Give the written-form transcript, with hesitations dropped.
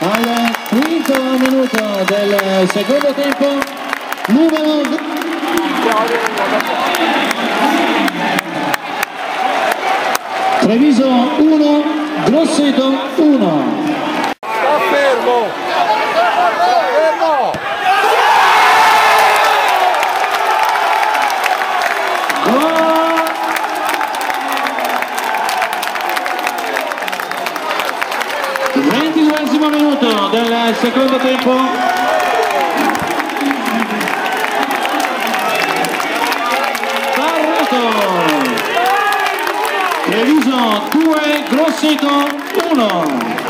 Al quinto minuto del secondo tempo, numero Treviso 1, Grosseto 1. Sta fermo! Fermo! Gol! 22esimo minuto del secondo tempo. Treviso 2, Grosseto 1.